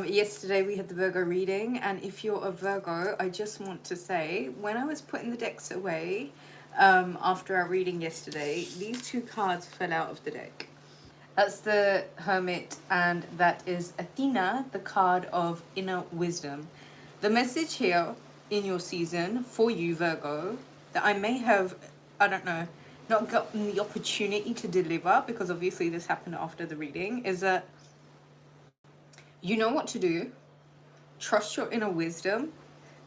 Yesterday we had the Virgo reading, and if you're a Virgo, I just want to say, when I was putting the decks away, after our reading yesterday, these two cards fell out of the deck. That's the Hermit, and that is Athena, the card of inner wisdom. The message here in your season for you, Virgo, that I may have, I don't know, not gotten the opportunity to deliver, because obviously this happened after the reading, is that you know what to do, trust your inner wisdom,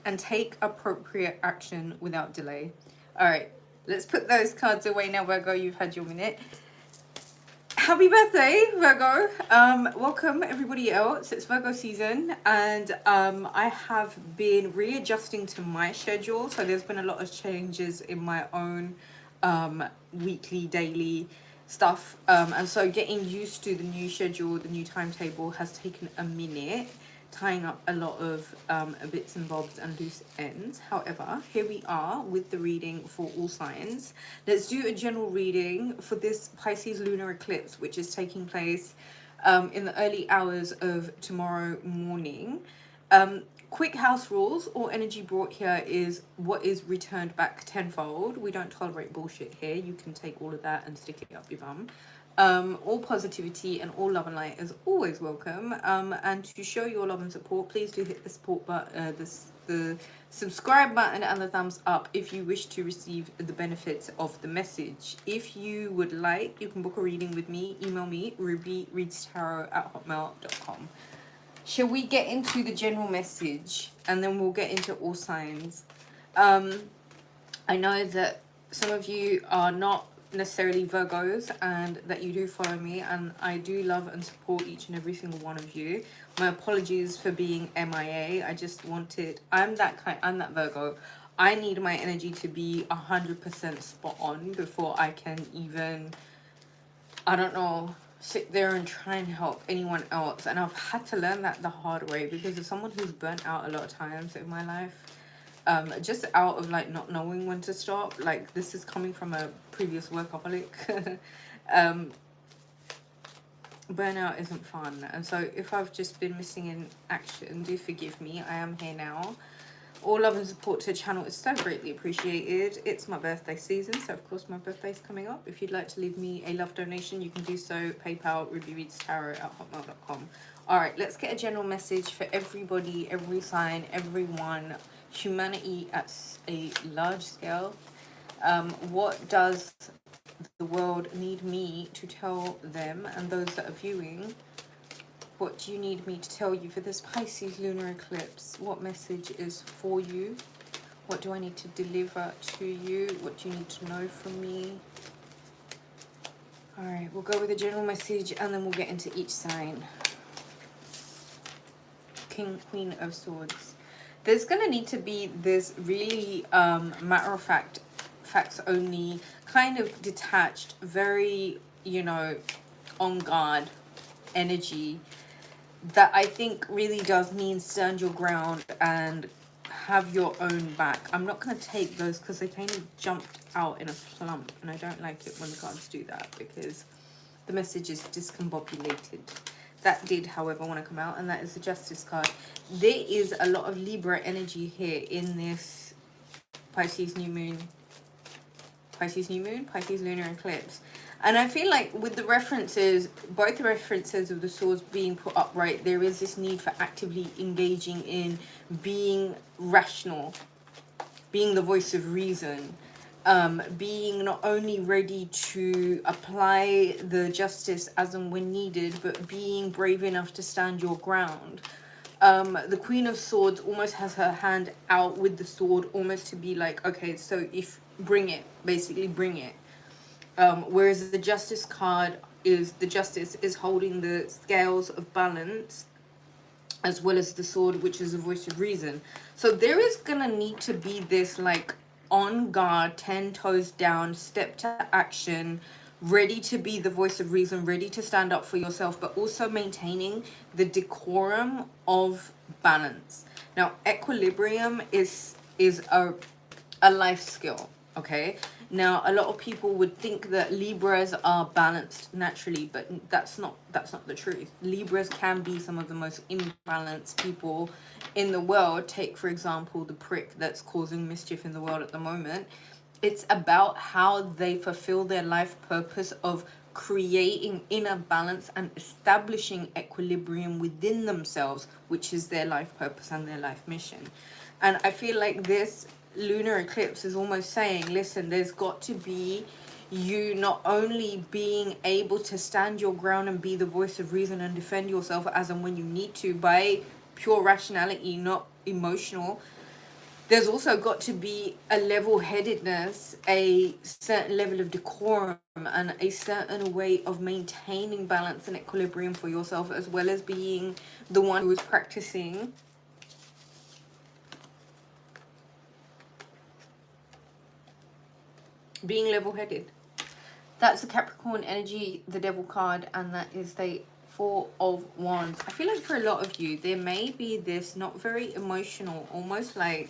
and take appropriate action without delay. All right, let's put those cards away now, Virgo. You've had your minute. Happy birthday, Virgo. Welcome everybody else. It's Virgo season, and I have been readjusting to my schedule, so there's been a lot of changes in my own weekly, daily stuff, and so getting used to the new schedule, the new timetable, has taken a minute, tying up a lot of bits and bobs and loose ends. However, here we are with the reading for all signs. Let's do a general reading for this Pisces lunar eclipse, which is taking place in the early hours of tomorrow morning. Quick house rules. All energy brought here is what is returned back tenfold. We don't tolerate bullshit here. You can take all of that and stick it up your bum. All positivity and all love and light is always welcome. And to show your love and support, please do hit the support button, the subscribe button and the thumbs up if you wish to receive the benefits of the message. If you would like, you can book a reading with me. Email me, rubyreadstarot@hotmail.com. Shall we get into the general message, and then we'll get into all signs? I know that some of you are not necessarily Virgos, and that you do follow me, and I do love and support each and every single one of you. My apologies for being MIA. I just wanted, I'm that Virgo. I need my energy to be 100% spot on before I can even, I don't know, sit there and try and help anyone else. And I've had to learn that the hard way, because as someone who's burnt out a lot of times in my life, just out of like not knowing when to stop. Like, this is coming from a previous workaholic. Burnout isn't fun, and so if I've just been missing in action, do forgive me. I am here now. All love and support to the channel is so greatly appreciated. It's my birthday season, so of course my birthday's coming up. If you'd like to leave me a love donation, you can do so. PayPal, rubyreadstarot@hotmail.com. All right, let's get a general message for everybody, every sign, everyone, humanity at a large scale. What does the world need me to tell them, and those that are viewing? What do you need me to tell you for this Pisces lunar eclipse? What message is for you? What do I need to deliver to you? What do you need to know from me? All right, we'll go with a general message, and then we'll get into each sign. King, Queen of Swords. There's going to need to be this really matter-of-fact, facts-only, kind of detached, very, you know, on guard energy that I think really does mean stand your ground and have your own back. I'm not going to take those because they kind of jumped out in a plump, and I don't like it when the cards do that, because the message is discombobulated. That did, however, want to come out, and that is the Justice card. There is a lot of Libra energy here in this Pisces new moon, Pisces lunar eclipse. And I feel like with the references, both the references of the swords being put upright, there is this need for actively engaging in being rational, being the voice of reason, being not only ready to apply the justice as and when needed, but being brave enough to stand your ground. The Queen of Swords almost has her hand out with the sword, almost to be like, okay, so if bring it, basically bring it. Whereas the Justice card is, the Justice is holding the scales of balance, as well as the sword, which is the voice of reason. So there is gonna need to be this like on guard, 10 toes down, step to action, ready to be the voice of reason, ready to stand up for yourself, but also maintaining the decorum of balance. Now, equilibrium is a life skill. Okay, now a lot of people would think that Libras are balanced naturally, but that's not the truth. Libras can be some of the most imbalanced people in the world. Take for example the prick that's causing mischief in the world at the moment. It's about how they fulfill their life purpose of creating inner balance and establishing equilibrium within themselves, which is their life purpose and their life mission. And I feel like this lunar eclipse is almost saying, listen, there's got to be you not only being able to stand your ground and be the voice of reason and defend yourself as and when you need to by pure rationality, not emotional. There's also got to be a level-headedness, a certain level of decorum, and a certain way of maintaining balance and equilibrium for yourself, as well as being the one who is practicing being level-headed. That's the Capricorn energy, the Devil card, and that is the Four of Wands. I feel like for a lot of you, there may be this not very emotional, almost like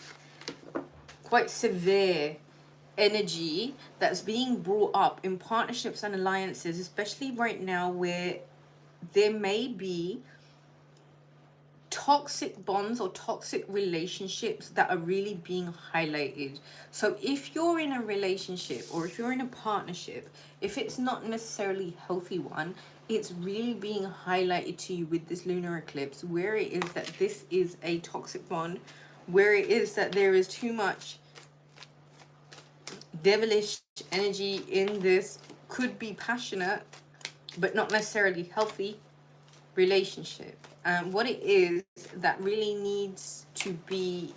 quite severe energy that's being brought up in partnerships and alliances, especially right now where there may be toxic bonds or toxic relationships that are really being highlighted. So if you're in a relationship or if you're in a partnership, if it's not necessarily a healthy one, it's really being highlighted to you with this lunar eclipse, where it is that this is a toxic bond, where it is that there is too much devilish energy in this, could be passionate but not necessarily healthy relationship. And what it is that really needs to be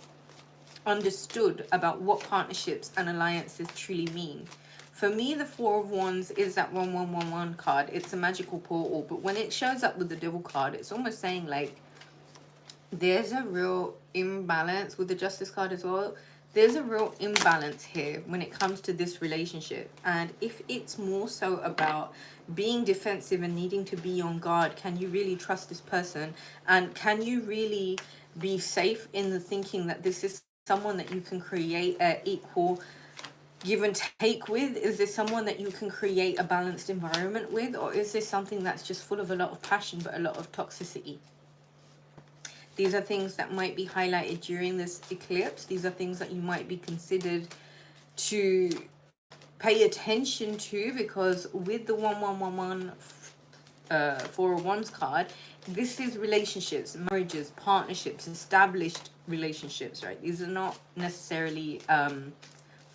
understood about what partnerships and alliances truly mean. For me, the Four of Wands is that 1111 card. It's a magical portal, but when it shows up with the Devil card, it's almost saying like there's a real imbalance with the Justice card as well. There's a real imbalance here when it comes to this relationship. And if it's more so about being defensive and needing to be on guard, can you really trust this person? And can you really be safe in the thinking that this is someone that you can create an equal give and take with? Is this someone that you can create a balanced environment with? Or is this something that's just full of a lot of passion but a lot of toxicity? These are things that might be highlighted during this eclipse. These are things that you might be considered to pay attention to, because with the 1111 Four of Wands card, this is relationships, marriages, partnerships, established relationships, right? These are not necessarily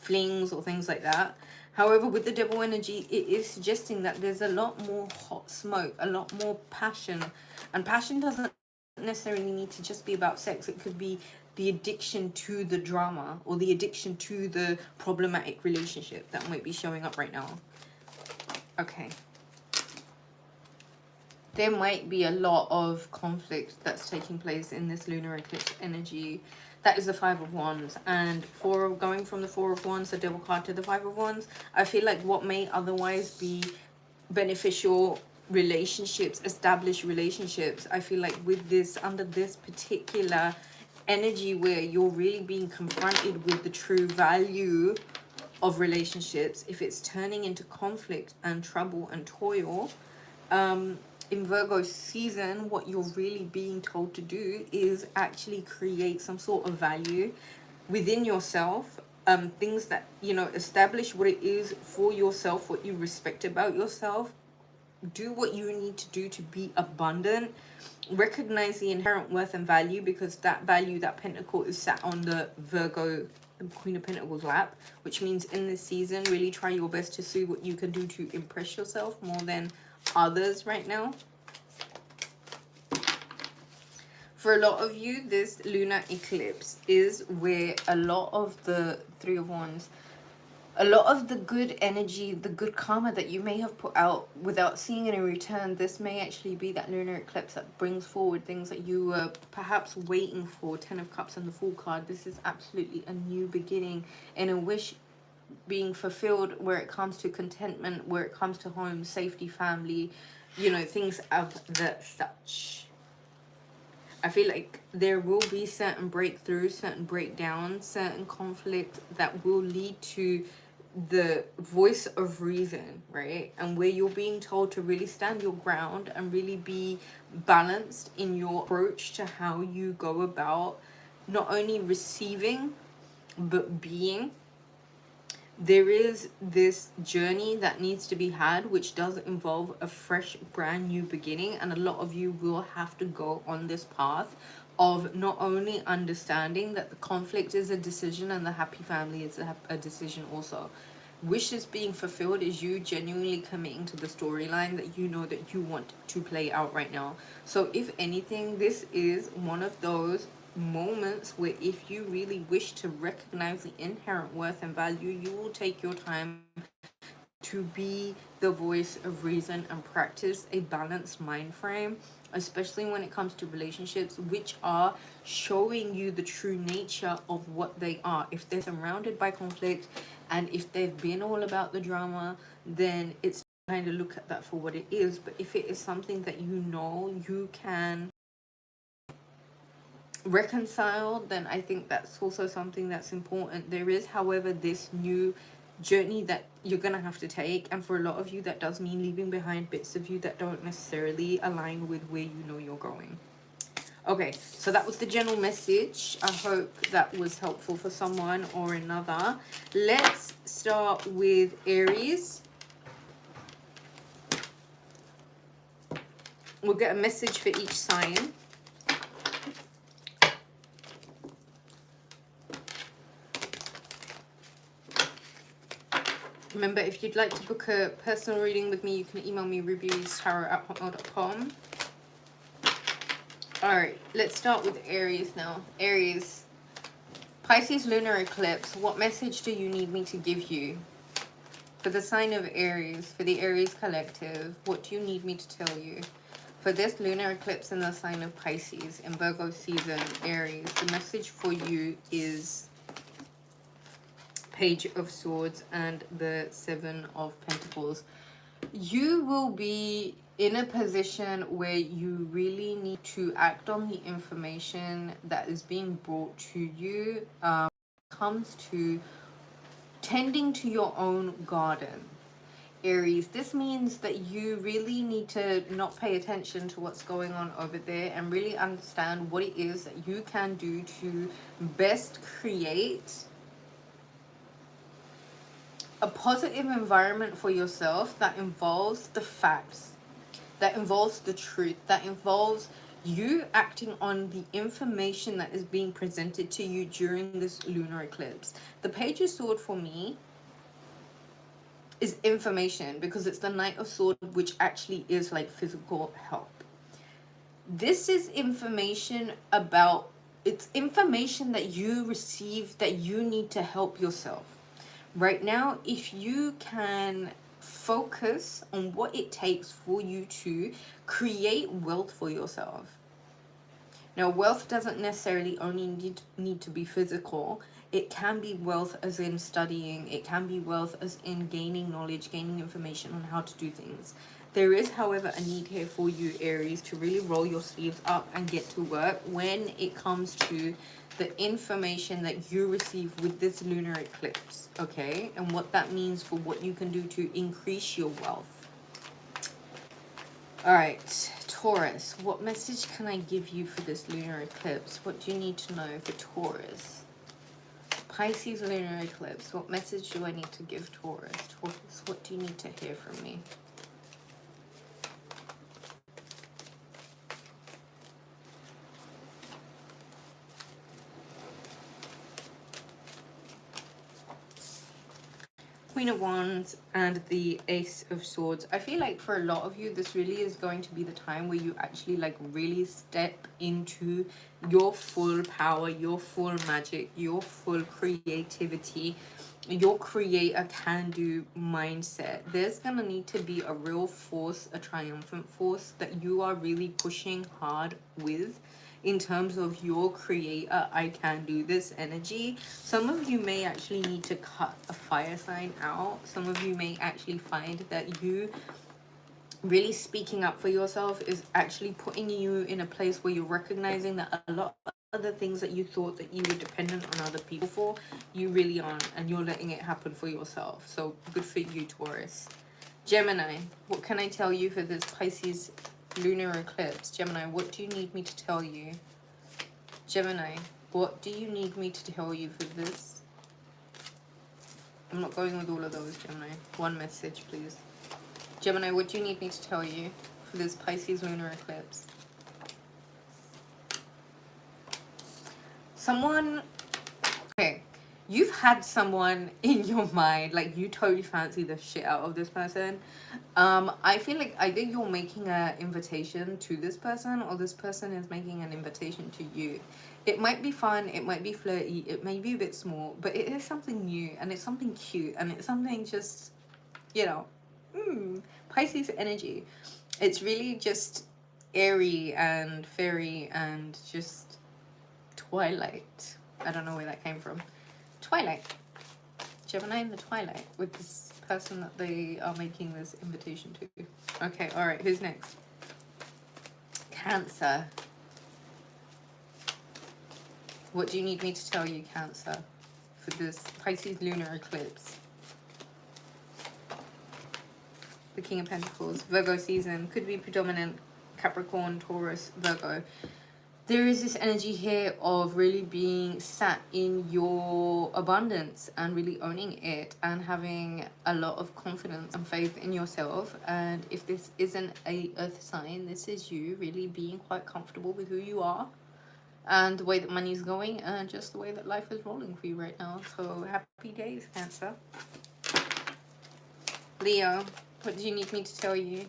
flings or things like that. However, with the Devil energy, it is suggesting that there's a lot more hot smoke, a lot more passion. And passion doesn't necessarily need to just be about sex. It could be the addiction to the drama or the addiction to the problematic relationship that might be showing up right now. Okay. There might be a lot of conflict that's taking place in this lunar eclipse energy. That is the Five of Wands. And going from the Four of Wands, the Devil card, to the Five of Wands, I feel like what may otherwise be beneficial relationships, established relationships, I feel like with this, under this particular energy where you're really being confronted with the true value of relationships, if it's turning into conflict and trouble and toil, in Virgo season, what you're really being told to do is actually create some sort of value within yourself. Things that, you know, establish what it is for yourself, what you respect about yourself. Do what you need to do to be abundant. Recognize the inherent worth and value, because that value, that pentacle, is sat on the Virgo, the Queen of Pentacles lap, which means in this season, really try your best to see what you can do to impress yourself more than others right now. For a lot of you, this lunar eclipse is where a lot of the Three of Wands, a lot of the good energy, the good karma that you may have put out without seeing any return, this may actually be that lunar eclipse that brings forward things that you were perhaps waiting for. 10 of Cups and the Fool card. This is absolutely a new beginning and a wish being fulfilled where it comes to contentment, where it comes to home, safety, family, you know, things of the such. I feel like there will be certain breakthroughs, certain breakdowns, certain conflict that will lead to the voice of reason, right? And where you're being told to really stand your ground and really be balanced in your approach to how you go about not only receiving but being. There is this journey that needs to be had, which does involve a fresh, brand new beginning. And a lot of you will have to go on this path of not only understanding that the conflict is a decision and the happy family is a decision also. Wishes being fulfilled is you genuinely committing to the storyline that you know that you want to play out right now. So if anything, this is one of those moments where if you really wish to recognize the inherent worth and value, you will take your time to be the voice of reason and practice a balanced mind frame, especially when it comes to relationships, which are showing you the true nature of what they are. If they're surrounded by conflict and if they've been all about the drama, then it's kind of look at that for what it is. But if it is something that you know you can reconcile, then I think that's also something that's important. There is, however, this new journey that you're gonna have to take, and for a lot of you that does mean leaving behind bits of you that don't necessarily align with where you know you're going. Okay, so that was the general message. I hope that was helpful for someone or another. Let's start with Aries. We'll get a message for each sign. Remember, if you'd like to book a personal reading with me, you can email me rubiestarot@hotmail.com. Alright, let's start with Aries now. Aries, Pisces lunar eclipse. What message do you need me to give you? For the sign of Aries, for the Aries collective, what do you need me to tell you? For this lunar eclipse in the sign of Pisces, in Virgo season, Aries, the message for you is Page of Swords and the Seven of Pentacles. You will be in a position where you really need to act on the information that is being brought to you. Comes to tending to your own garden, Aries. This means that you really need to not pay attention to what's going on over there and really understand what it is that you can do to best create a positive environment for yourself that involves the facts, that involves the truth, that involves you acting on the information that is being presented to you during this lunar eclipse. The Page of Swords for me is information because it's the Knight of Swords, which actually is like physical help. This is information about, it's information that you receive that you need to help yourself. Right now, if you can focus on what it takes for you to create wealth for yourself. Now, wealth doesn't necessarily only need to be physical. It can be wealth as in studying. It can be wealth as in gaining knowledge, gaining information on how to do things. There is, however, a need here for you, Aries, to really roll your sleeves up and get to work when it comes to the information that you receive with this lunar eclipse, okay? And what that means for what you can do to increase your wealth. All right, Taurus, what message can I give you for this lunar eclipse? What do you need to know for Taurus? Pisces lunar eclipse, what message do I need to give Taurus? Taurus, what do you need to hear from me? Queen of Wands and the Ace of Swords. I feel like for a lot of you, this really is going to be the time where you actually like really step into your full power, your full magic, your full creativity, your creator can-do mindset. There's gonna need to be a real force, a triumphant force that you are really pushing hard with in terms of your creator, I can do this energy. Some of you may actually need to cut a fire sign out. Some of you may actually find that you really speaking up for yourself is actually putting you in a place where you're recognizing that a lot other things that you thought that you were dependent on other people for, you really aren't, and you're letting it happen for yourself. So good for you, Taurus. Gemini, what can I tell you for this Pisces lunar eclipse? Gemini, what do you need me to tell you? Gemini, what do you need me to tell you for this? I'm not going with all of those, Gemini. One message, please. Gemini, what do you need me to tell you for this Pisces lunar eclipse? Someone, okay, you've had someone in your mind, like you totally fancy the shit out of this person. I feel like either you're making an invitation to this person or this person is making an invitation to you. It might be fun, it might be flirty, it may be a bit small, but it is something new and it's something cute and it's something just, you know, Pisces energy. It's really just airy and fairy and just twilight. I don't know where that came from. Twilight. Gemini in the twilight with this person that they are making this invitation to. Okay, alright, who's next? Cancer. What do you need me to tell you, Cancer, for this Pisces lunar eclipse? The King of Pentacles. Virgo season. Could be predominant Capricorn, Taurus, Virgo. There is this energy here of really being sat in your abundance and really owning it and having a lot of confidence and faith in yourself. And if this isn't a earth sign, this is you really being quite comfortable with who you are and the way that money's going and just the way that life is rolling for you right now. So happy days, Cancer. Leo, what do you need me to tell you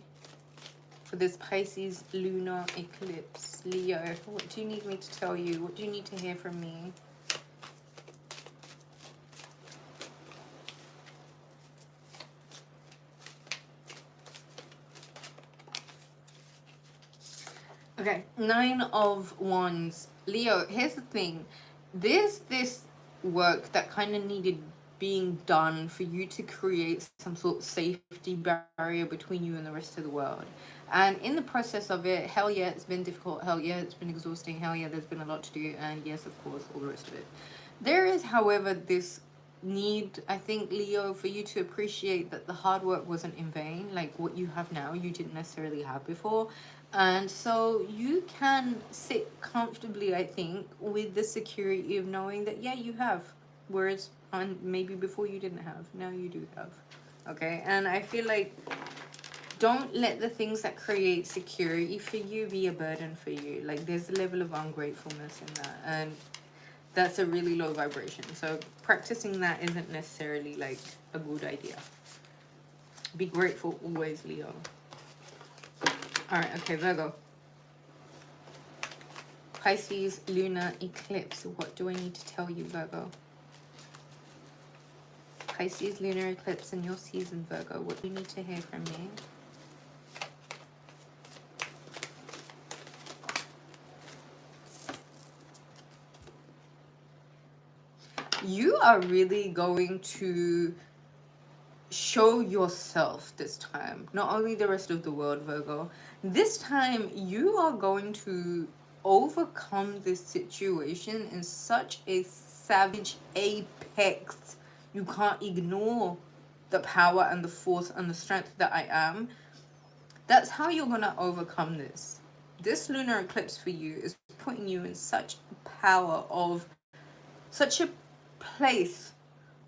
for this Pisces lunar eclipse? Leo, what do you need me to tell you? What do you need to hear from me? Okay, 9 of Wands. Leo, here's the thing. There's this work that kind of needed being done for you to create some sort of safety barrier between you and the rest of the world. And in the process of it, hell yeah, it's been difficult. Hell yeah, it's been exhausting. Hell yeah, there's been a lot to do. And yes, of course, all the rest of it. There is, however, this need, I think, Leo, for you to appreciate that the hard work wasn't in vain. Like what you have now, you didn't necessarily have before. And so you can sit comfortably, I think, with the security of knowing that, yeah, you have. Whereas maybe before you didn't have. Now you do have. Okay? And I feel like don't let the things that create security for you be a burden for you. Like there's a level of ungratefulness in that. And that's a really low vibration. So practicing that isn't necessarily like a good idea. Be grateful always, Leo. Alright, okay, Virgo. Pisces lunar eclipse. What do I need to tell you, Virgo? Pisces lunar eclipse in your season, Virgo. What do you need to hear from me? You are really going to show yourself this time, not only the rest of the world, Virgo. This time you are going to overcome this situation in such a savage apex. You can't ignore the power and the force and the strength that I am. That's how you're gonna overcome this. This lunar eclipse for you is putting you in such power of, such a place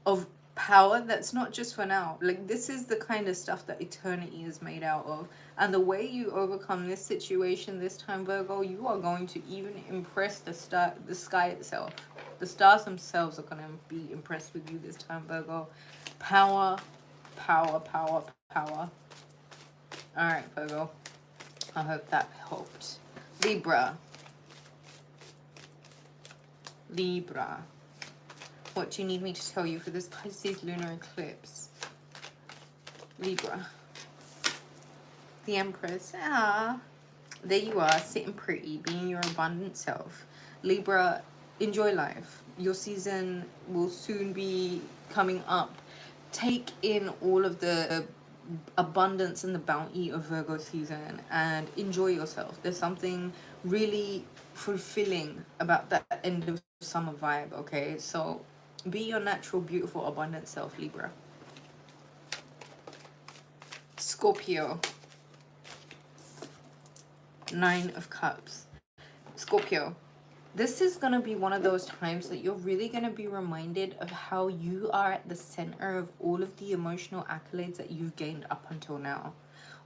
of power that's not just for now. Like this is the kind of stuff that eternity is made out of. And the way you overcome this situation this time, Virgo, you are going to even impress the sky itself. The stars themselves are going to be impressed with you this time, Virgo. Power, power, power, power. All right, Virgo. I hope that helped. Libra. Libra. What do you need me to tell you for this Pisces lunar eclipse? Libra. The Empress. Ah, there you are, sitting pretty, being your abundant self. Libra, enjoy life. Your season will soon be coming up. Take in all of the abundance and the bounty of Virgo season and enjoy yourself. There's something really fulfilling about that end of summer vibe, okay? So be your natural, beautiful, abundant self, Libra. Scorpio, Nine of Cups. Scorpio, this is going to be one of those times that you're really going to be reminded of how you are at the center of all of the emotional accolades that you've gained up until now.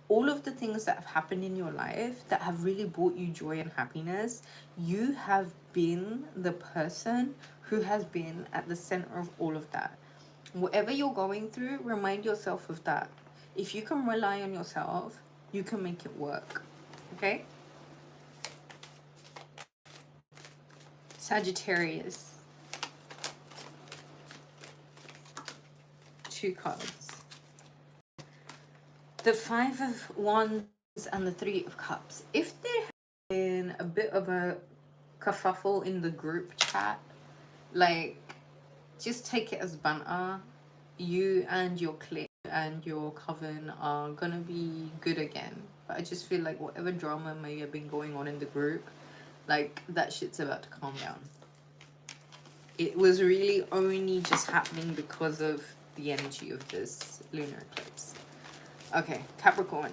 All of the things that have happened in your life that have really brought you joy and happiness, you have been the person who has been at the center of all of that. Whatever you're going through, remind yourself of that. If you can rely on yourself, you can make it work. Okay? Sagittarius. Two cards. The Five of Wands and the Three of Cups. If there has been a bit of a kerfuffle in the group chat, like, just take it as banter. You and your clique and your coven are gonna be good again. But I just feel like whatever drama may have been going on in the group, like, that shit's about to calm down. It was really only just happening because of the energy of this lunar eclipse. Okay, Capricorn.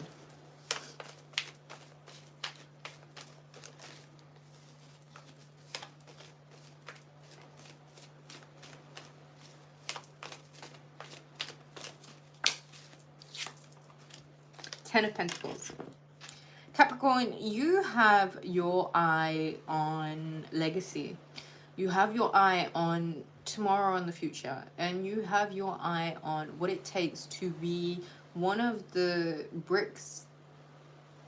Ten of Pentacles. Capricorn, you have your eye on legacy. You have your eye on tomorrow and the future. And you have your eye on what it takes to be one of the bricks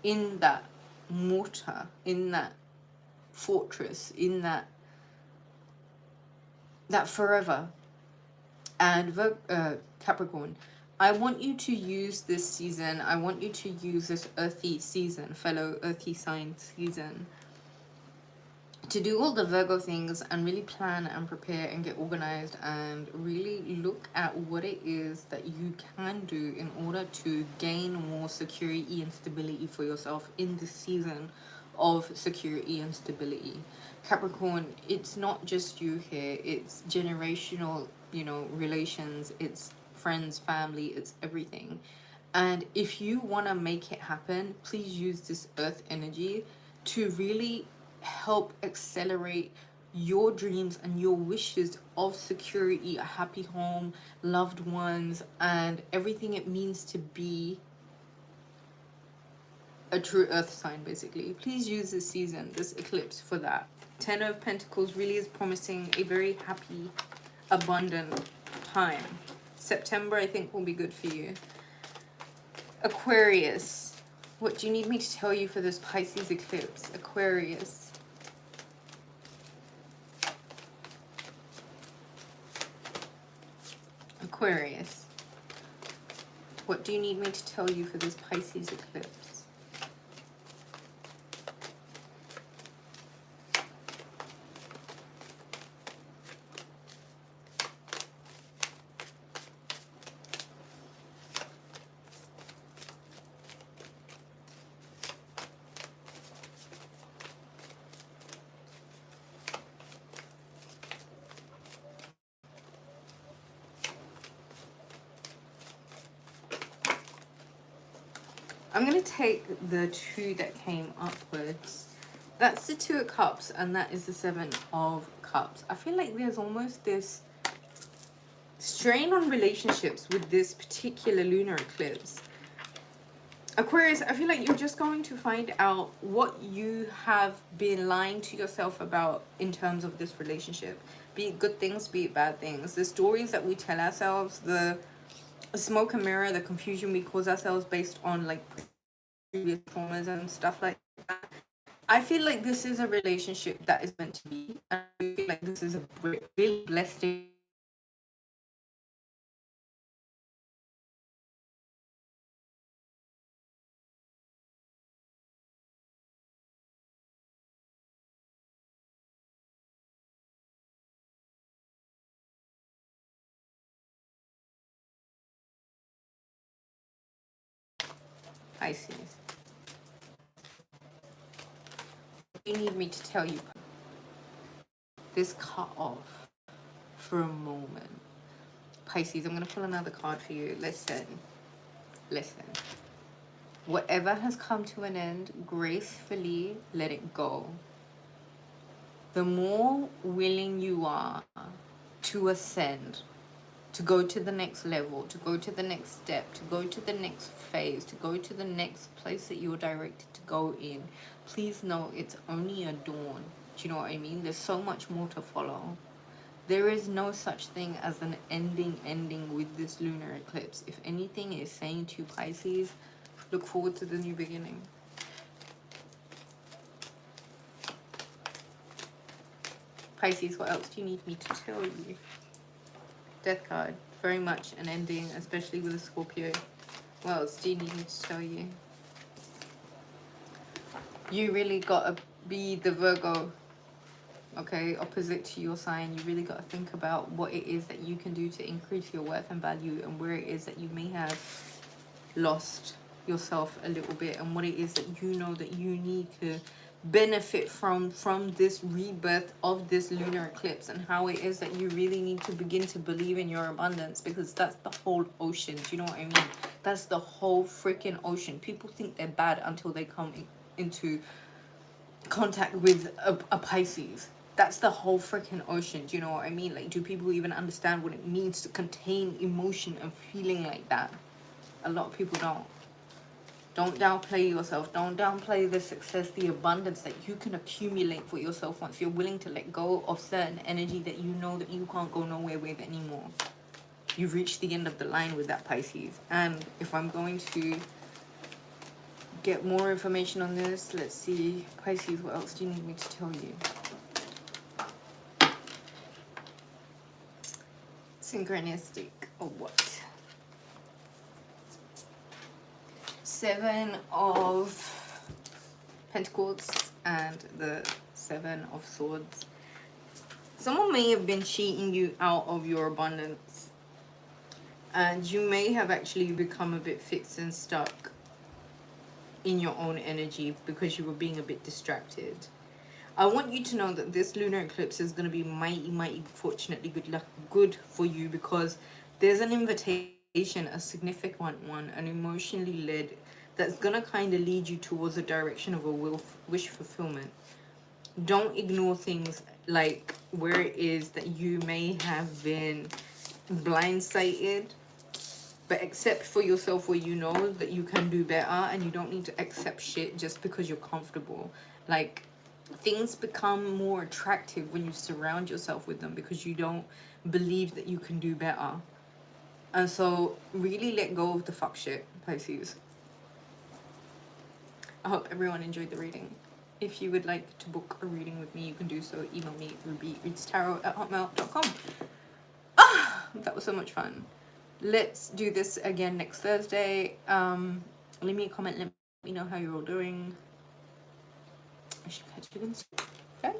in that mortar, in that fortress, in that forever. And Capricorn, I want you to use this season, I want you to use this earthy season, fellow earthy sign season, to do all the Virgo things and really plan and prepare and get organized and really look at what it is that you can do in order to gain more security and stability for yourself in this season of security and stability. Capricorn, it's not just you here, it's generational, you know, relations, it's friends, family, it's everything. And if you want to make it happen, please use this earth energy to really help accelerate your dreams and your wishes of security, a happy home, loved ones, and everything it means to be a true earth sign, basically. Please use this season, this eclipse, for that. Ten of Pentacles really is promising a very happy, abundant time. September, I think, will be good for you. Aquarius. What do you need me to tell you for this Pisces eclipse? Aquarius. Aquarius. What do you need me to tell you for this Pisces eclipse? I'm going to take the two that came upwards. That's the Two of Cups, and that is the Seven of Cups. I feel like there's almost this strain on relationships with this particular lunar eclipse. Aquarius, I feel like you're just going to find out what you have been lying to yourself about in terms of this relationship. Be it good things, be it bad things. The stories that we tell ourselves, the smoke and mirror, the confusion we cause ourselves based on like previous traumas and stuff like that. I feel like this is a relationship that is meant to be. And I feel like this is a really blessed Pisces. you need me to tell you? This cut off for a moment. Pisces, I'm going to pull another card for you. Listen. Whatever has come to an end, gracefully let it go. The more willing you are to ascend, to go to the next level, to go to the next step, to go to the next phase, to go to the next place that you're directed to go in, please know it's only a dawn. Do you know what I mean? There's so much more to follow. There is no such thing as an ending with this lunar eclipse. If anything is saying to Pisces, look forward to the new beginning. Pisces, what else do you need me to tell you? Death card, very much an ending, especially with a Scorpio. What else do you need me to tell you? You really gotta be the Virgo, okay, opposite to your sign. You really gotta think about what it is that you can do to increase your worth and value, and where it is that you may have lost yourself a little bit, and what it is that you know that you need to benefit from this rebirth of this lunar eclipse, and how it is that you really need to begin to believe in your abundance, because that's the whole ocean. Do you know what I mean? That's the whole freaking ocean. People think they're bad until they come into contact with a Pisces. That's the whole freaking ocean. Do you know what I mean? Like, do people even understand what it means to contain emotion and feeling like that? A lot of people don't. Don't downplay yourself. Don't downplay the success, the abundance that you can accumulate for yourself once you're willing to let go of certain energy that you know that you can't go nowhere with anymore. You've reached the end of the line with that, Pisces. And if I'm going to get more information on this, let's see. Pisces, what else do you need me to tell you? Synchronistic or what? Seven of Pentacles and the Seven of Swords. Someone may have been cheating you out of your abundance, and you may have actually become a bit fixed and stuck in your own energy because you were being a bit distracted. I want you to know that this lunar eclipse is going to be mighty fortunately good for you, because there's an invitation, a significant one, an emotionally led, that's going to kind of lead you towards the direction of a wish fulfillment. Don't ignore things like where it is that you may have been blindsided, but accept for yourself where you know that you can do better, and you don't need to accept shit just because you're comfortable. Like, things become more attractive when you surround yourself with them, because you don't believe that you can do better. And so really let go of the fuck shit, Pisces. I hope everyone enjoyed the reading. If you would like to book a reading with me, you can do so. Email me, rubyreadstarot@hotmail.com. That was so much fun. Let's do this again next Thursday. Leave me a comment, let me know how you're all doing. I should catch you again soon. Okay?